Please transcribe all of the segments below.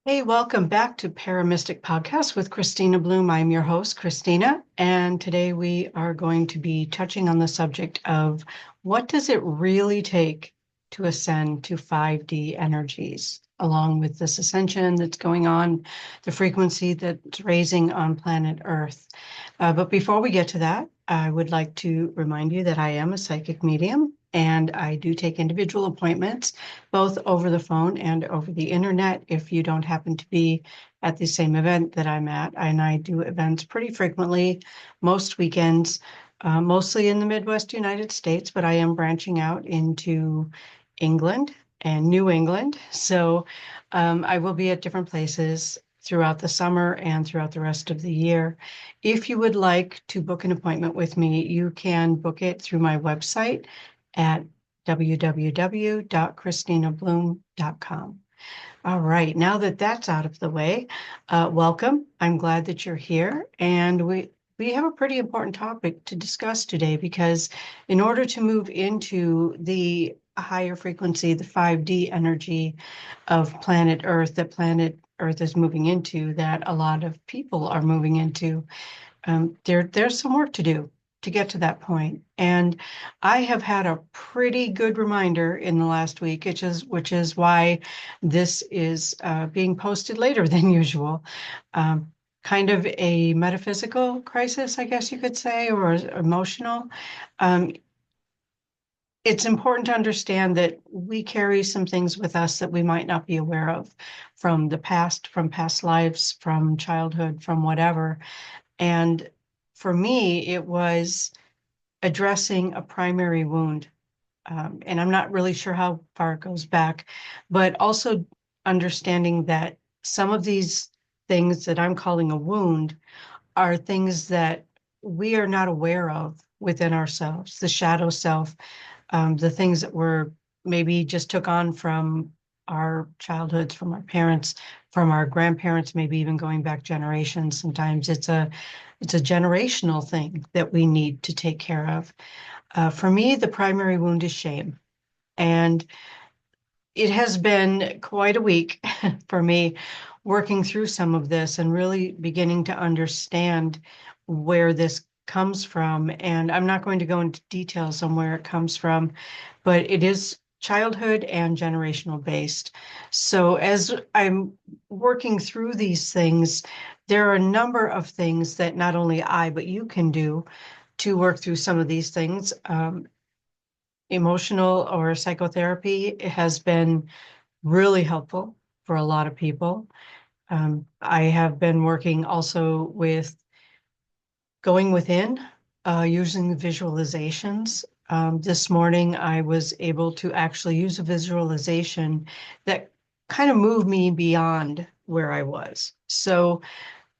Hey, welcome back to Paramistic Podcast with Christina Bloom. I'm your host, Christina, and today we are going to be touching on the subject of what does it really take to ascend to 5D energies, along with this ascension that's going on, the frequency that's raising on planet Earth. But before we get to that, I would like to remind you that I am a psychic medium and I do take individual appointments both over the phone and over the internet if you don't happen to be at the same event that I'm at. And I do events pretty frequently, most weekends, mostly in the Midwest United States, but I am branching out into England and New England. So I will be at different places throughout the summer and throughout the rest of the year. If you would like to book an appointment with me, you can book it through my website at www.christinabloom.com. All right, now that that's out of the way, welcome. I'm glad that you're here, and we have a pretty important topic to discuss today because in order to move into the higher frequency, the 5D energy of planet Earth, that planet Earth is moving into, that a lot of people are moving into, there's some work to do to get to that point. And I have had a pretty good reminder in the last week, which is why this is being posted later than usual. Um, Kind of a metaphysical crisis, I guess you could say, or emotional. Um, it's important to understand that we carry some things with us that we might not be aware of from the past, from past lives, from childhood, from whatever. And for me, it was addressing a primary wound. And I'm not really sure how far it goes back, but also understanding that some of these things that I'm calling a wound are things that we are not aware of within ourselves, the shadow self, the things that we're maybe just took on from our childhoods, from our parents, from our grandparents, maybe even going back generations. Sometimes it's a generational thing that we need to take care of. For me, the primary wound is shame. And it has been quite a week for me working through some of this and really beginning to understand where this comes from. And I'm not going to go into details on where it comes from, but it is childhood and generational based. So as I'm working through these things, there are a number of things that not only I, but you can do to work through some of these things. Emotional or psychotherapy has been really helpful for a lot of people. I have been working also with going within, using the visualizations. This morning, I was able to actually use a visualization that kind of moved me beyond where I was. So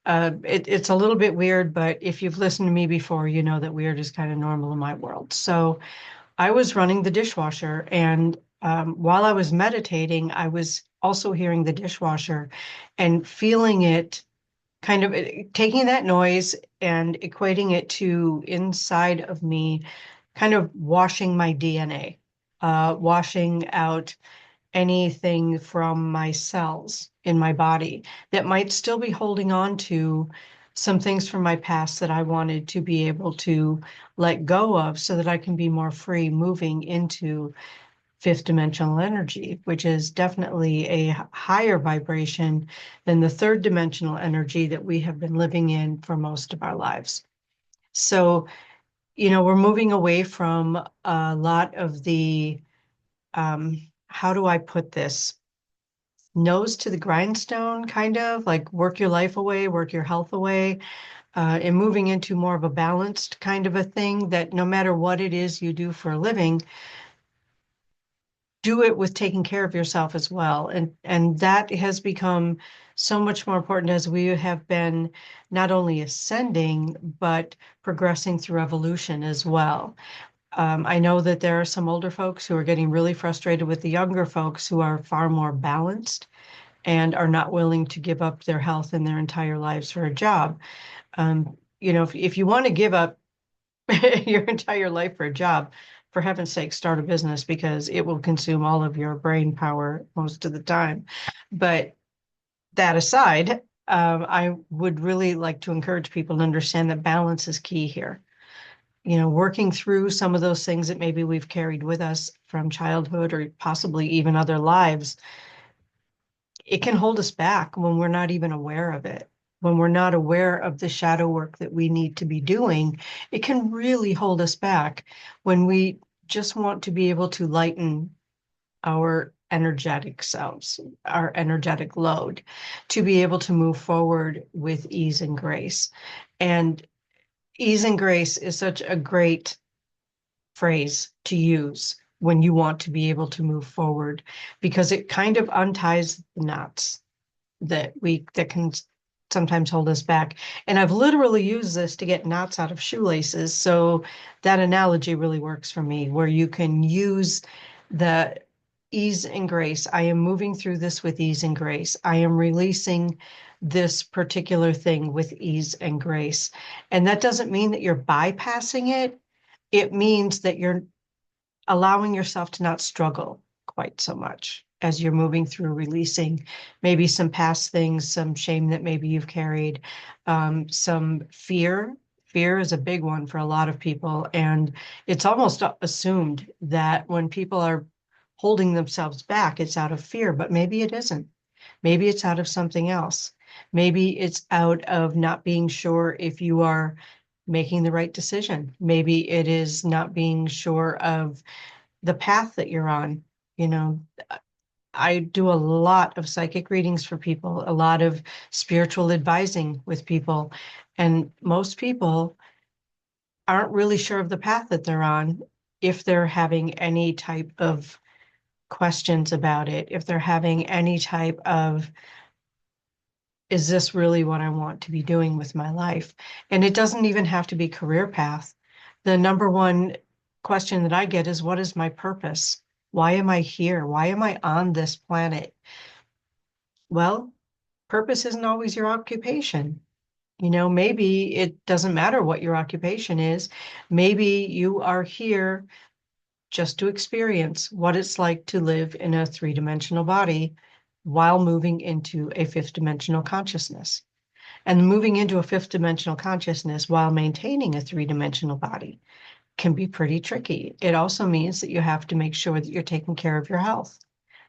it's a little bit weird, but if you've listened to me before, you know that weird is kind of normal in my world. So I was running the dishwasher, and while I was meditating, I was also hearing the dishwasher and feeling it kind of taking that noise and equating it to inside of me, kind of washing my DNA, washing out anything from my cells in my body that might still be holding on to some things from my past that I wanted to be able to let go of so that I can be more free moving into fifth dimensional energy, which is definitely a higher vibration than the third dimensional energy that we have been living in for most of our lives. So, we're moving away from a lot of the, how do I put this? Nose to the grindstone, kind of like work your life away, work your health away, and moving into more of a balanced kind of a thing that no matter what it is you do for a living, do it with taking care of yourself as well. And that has become so much more important as we have been not only ascending, but progressing through evolution as well. I know that there are some older folks who are getting really frustrated with the younger folks who are far more balanced and are not willing to give up their health and their entire lives for a job. If you want to give up your entire life for a job, for heaven's sake, start a business because it will consume all of your brain power most of the time. But that aside, I would really like to encourage people to understand that balance is key here. You know, working through some of those things that maybe we've carried with us from childhood or possibly even other lives, it can hold us back when we're not even aware of it. When we're not aware of the shadow work that we need to be doing, it can really hold us back when we just want to be able to lighten our energetic selves, our energetic load, to be able to move forward with ease and grace. And ease and grace is such a great phrase to use when you want to be able to move forward, because it kind of unties the knots that can sometimes hold us back. And I've literally used this to get knots out of shoelaces. So that analogy really works for me, where you can use the ease and grace. I am moving through this with ease and grace. I am releasing this particular thing with ease and grace. And that doesn't mean that you're bypassing it. It means that you're allowing yourself to not struggle quite so much as you're moving through releasing maybe some past things, some shame that maybe you've carried, some fear. Fear is a big one for a lot of people. And it's almost assumed that when people are holding themselves back, it's out of fear, but maybe it isn't. Maybe it's out of something else. Maybe it's out of not being sure if you are making the right decision. Maybe it is not being sure of the path that you're on. You know, I do a lot of psychic readings for people, a lot of spiritual advising with people, and most people aren't really sure of the path that they're on if they're having any type of questions about it, if they're having any type of, is this really what I want to be doing with my life? And it doesn't even have to be career path. The number one question that I get is, what is my purpose? Why am I here? Why am I on this planet? Well, purpose isn't always your occupation. You know, maybe it doesn't matter what your occupation is. Maybe you are here just to experience what it's like to live in a three-dimensional body while moving into a fifth dimensional consciousness. And moving into a fifth dimensional consciousness while maintaining a three-dimensional body can be pretty tricky. It also means that you have to make sure that you're taking care of your health,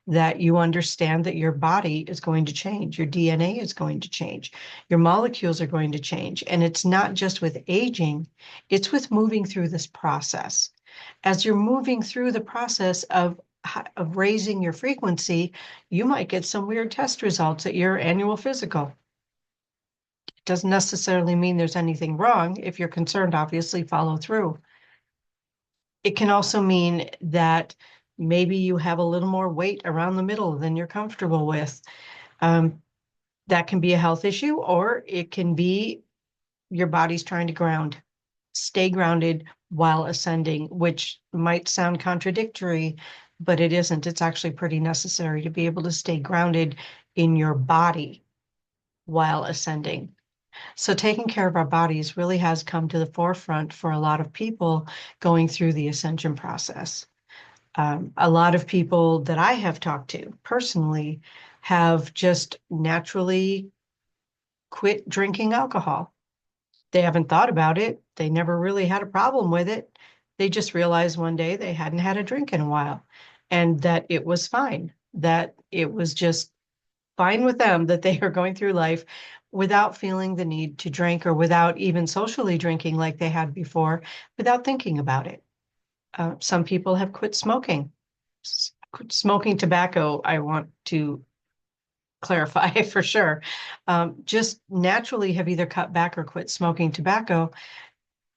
that you understand that your body is going to change, your DNA is going to change, your molecules are going to change. And it's not just with aging, it's with moving through this process. As you're moving through the process of raising your frequency, you might get some weird test results at your annual physical. It doesn't necessarily mean there's anything wrong. If you're concerned, obviously follow through. It can also mean that maybe you have a little more weight around the middle than you're comfortable with. That can be a health issue, or it can be your body's trying to stay grounded while ascending, which might sound contradictory, but it isn't. It's actually pretty necessary to be able to stay grounded in your body while ascending. So taking care of our bodies really has come to the forefront for a lot of people going through the ascension process. A lot of people that I have talked to personally have just naturally quit drinking alcohol. They haven't thought about it. They never really had a problem with it. They just realized one day they hadn't had a drink in a while and that it was fine, that it was just fine with them that they are going through life without feeling the need to drink or without even socially drinking like they had before, without thinking about it. Some people have quit smoking. Smoking tobacco, I want to clarify for sure. Just naturally have either cut back or quit smoking tobacco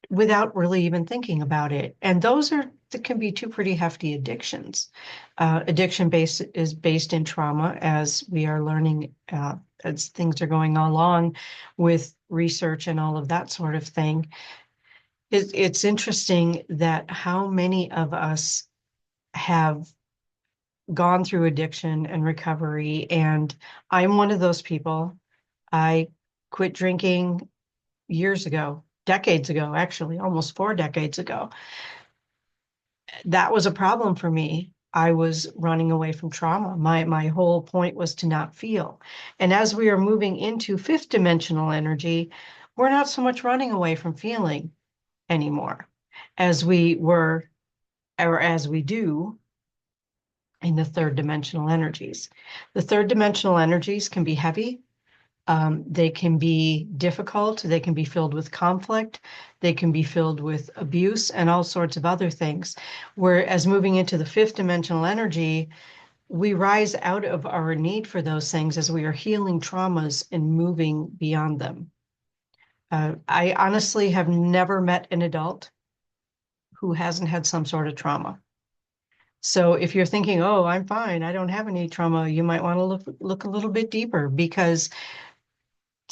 without really even thinking about it. And those that can be two pretty hefty addictions. Addiction is based in trauma, as we are learning as things are going along with research and all of that sort of thing. It's interesting that how many of us have gone through addiction and recovery, and I'm one of those people. I quit drinking years ago, decades ago, actually, almost 4 decades ago. That was a problem for me. I was running away from trauma. My whole point was to not feel. And as we are moving into fifth dimensional energy, we're not so much running away from feeling anymore as we were, or as we do in the third dimensional energies. The third dimensional energies can be heavy. They can be difficult. They can be filled with conflict. They can be filled with abuse and all sorts of other things. Whereas moving into the fifth dimensional energy, we rise out of our need for those things as we are healing traumas and moving beyond them. I honestly have never met an adult who hasn't had some sort of trauma. So if you're thinking, oh, I'm fine, I don't have any trauma, you might want to look a little bit deeper, because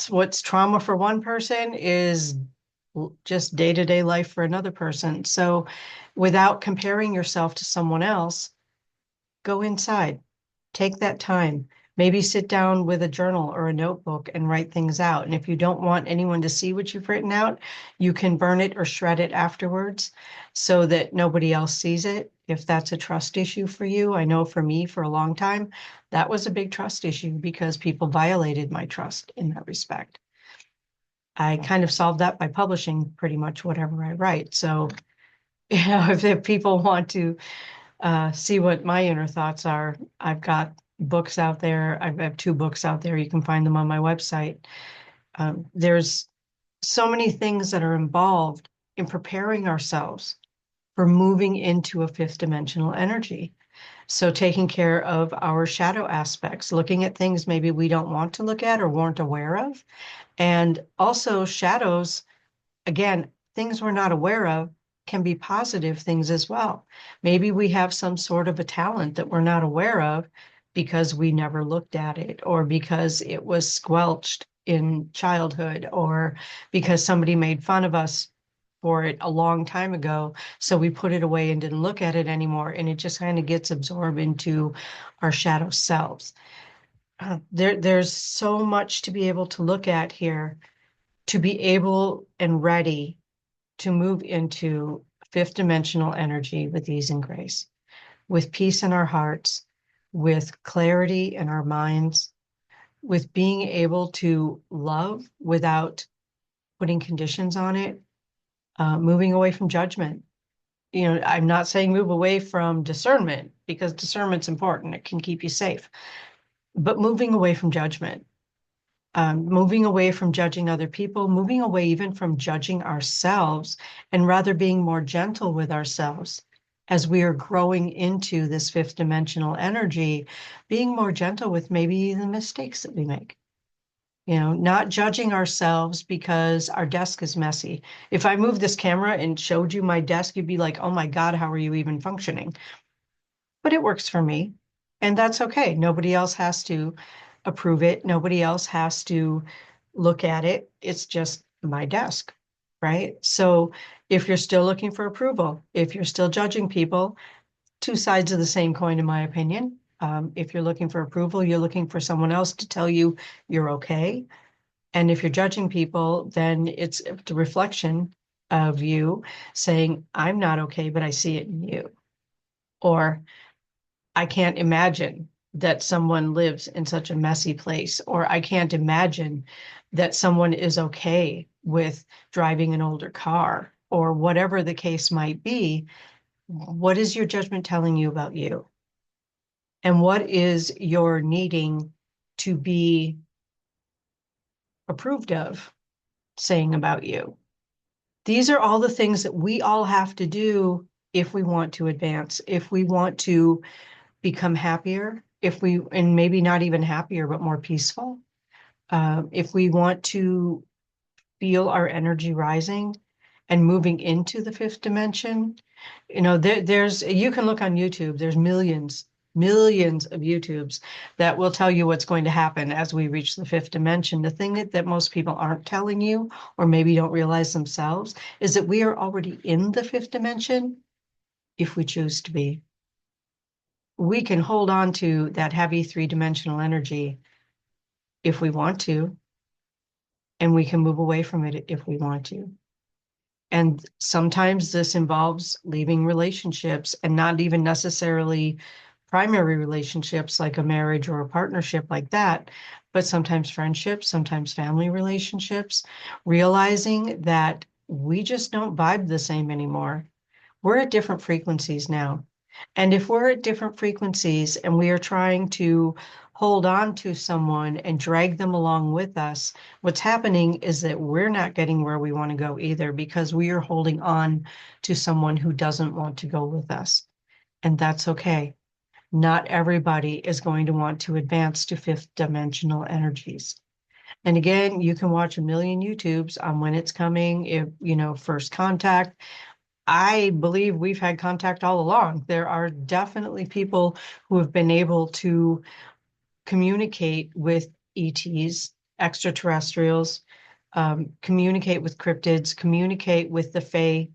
what's trauma for one person is just day-to-day life for another person. So without comparing yourself to someone else, go inside, take that time, maybe sit down with a journal or a notebook and write things out. And if you don't want anyone to see what you've written out, you can burn it or shred it afterwards so that nobody else sees it. If that's a trust issue for you, I know for me, for a long time, that was a big trust issue because people violated my trust in that respect. I kind of solved that by publishing pretty much whatever I write. So, if people want to see what my inner thoughts are, I've got books out there. I have 2 books out there. You can find them on my website. There's so many things that are involved in preparing ourselves for moving into a fifth dimensional energy. So taking care of our shadow aspects, looking at things maybe we don't want to look at or weren't aware of. And also shadows, again, things we're not aware of can be positive things as well. Maybe we have some sort of a talent that we're not aware of because we never looked at it, or because it was squelched in childhood, or because somebody made fun of us for it a long time ago. So we put it away and didn't look at it anymore. And it just kind of gets absorbed into our shadow selves. There's so much to be able to look at here, to be able and ready to move into fifth dimensional energy with ease and grace, with peace in our hearts, with clarity in our minds, with being able to love without putting conditions on it, moving away from judgment. I'm not saying move away from discernment, because discernment's important. It can keep you safe. But moving away from judgment, moving away from judging other people, moving away even from judging ourselves, and rather being more gentle with ourselves as we are growing into this fifth dimensional energy, being more gentle with maybe the mistakes that we make. Not judging ourselves because our desk is messy. If I moved this camera and showed you my desk, you'd be like, oh my God, how are you even functioning? But it works for me, and that's okay. Nobody else has to approve it. Nobody else has to look at it. It's just my desk, right? So if you're still looking for approval, if you're still judging people, 2 sides of the same coin, in my opinion. If you're looking for approval, you're looking for someone else to tell you you're okay. And if you're judging people, then it's the reflection of you saying, I'm not okay, but I see it in you. Or I can't imagine that someone lives in such a messy place, or I can't imagine that someone is okay with driving an older car, or whatever the case might be. What is your judgment telling you about you? And what is your needing to be approved of saying about you? These are all the things that we all have to do if we want to advance, if we want to become happier, and maybe not even happier, but more peaceful. If we want to feel our energy rising and moving into the fifth dimension, you can look on YouTube, there's millions of YouTubes that will tell you what's going to happen as we reach the fifth dimension. The thing that most people aren't telling you, or maybe don't realize themselves, is that we are already in the fifth dimension if we choose to be. We can hold on to that heavy 3-dimensional energy if we want to, and we can move away from it if we want to. And sometimes this involves leaving relationships, and not even necessarily primary relationships like a marriage or a partnership like that, but sometimes friendships, sometimes family relationships, realizing that we just don't vibe the same anymore. We're at different frequencies now. And if we're at different frequencies and we are trying to hold on to someone and drag them along with us, what's happening is that we're not getting where we want to go either, because we are holding on to someone who doesn't want to go with us. And that's okay. Not everybody is going to want to advance to fifth dimensional energies. And again, you can watch a million YouTubes on when it's coming, if, first contact. I believe we've had contact all along. There are definitely people who have been able to communicate with ETs, extraterrestrials, communicate with cryptids, communicate with the Fae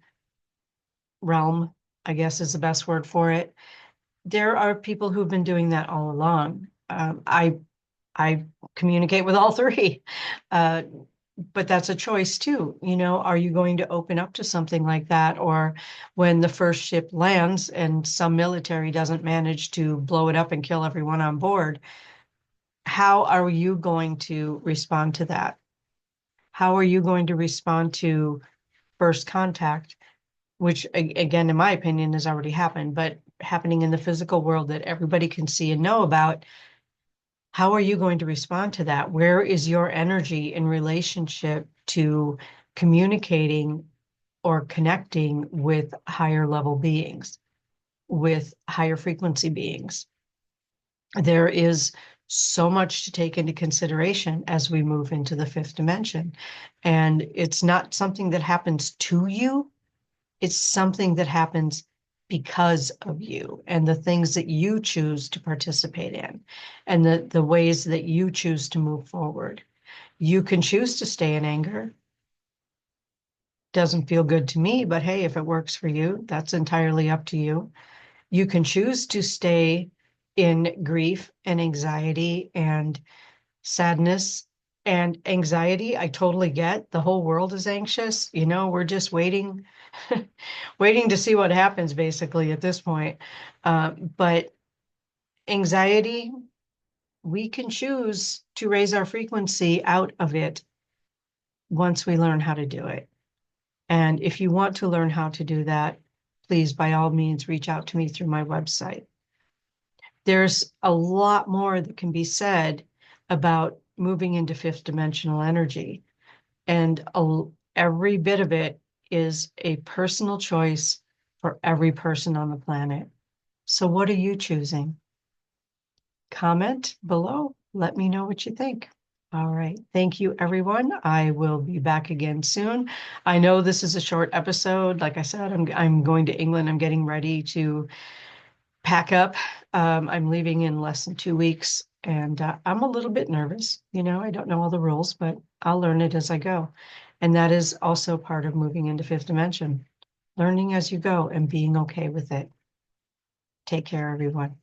realm, I guess is the best word for it. There are people who've been doing that all along. I communicate with all three. Uh, but that's a choice too. Are you going to open up to something like that? Or when the first ship lands and some military doesn't manage to blow it up and kill everyone on board, how are you going to respond to that? How are you going to respond to first contact, which again, in my opinion, has already happened, but happening in the physical world that everybody can see and know about? How are you going to respond to that? Where is your energy in relationship to communicating or connecting with higher level beings, with higher frequency beings? There is so much to take into consideration as we move into the fifth dimension. And it's not something that happens to you, it's something that happens because of you and the things that you choose to participate in and the ways that you choose to move forward. You can choose to stay in anger. Doesn't feel good to me, but hey, if it works for you, that's entirely up to you. You can choose to stay in grief and anxiety and sadness and anxiety. I totally get. The whole world is anxious. We're just waiting, waiting to see what happens basically at this point. But anxiety, we can choose to raise our frequency out of it once we learn how to do it. And if you want to learn how to do that, please, by all means, reach out to me through my website. There's a lot more that can be said about moving into fifth dimensional energy. And every bit of it is a personal choice for every person on the planet. So what are you choosing? Comment below. Let me know what you think. All right. Thank you, everyone. I will be back again soon. I know this is a short episode. Like I said, I'm going to England. I'm getting ready to pack up. I'm leaving in less than 2 weeks, and I'm a little bit nervous. I don't know all the rules, but I'll learn it as I go. And that is also part of moving into fifth dimension, learning as you go and being okay with it. Take care, everyone.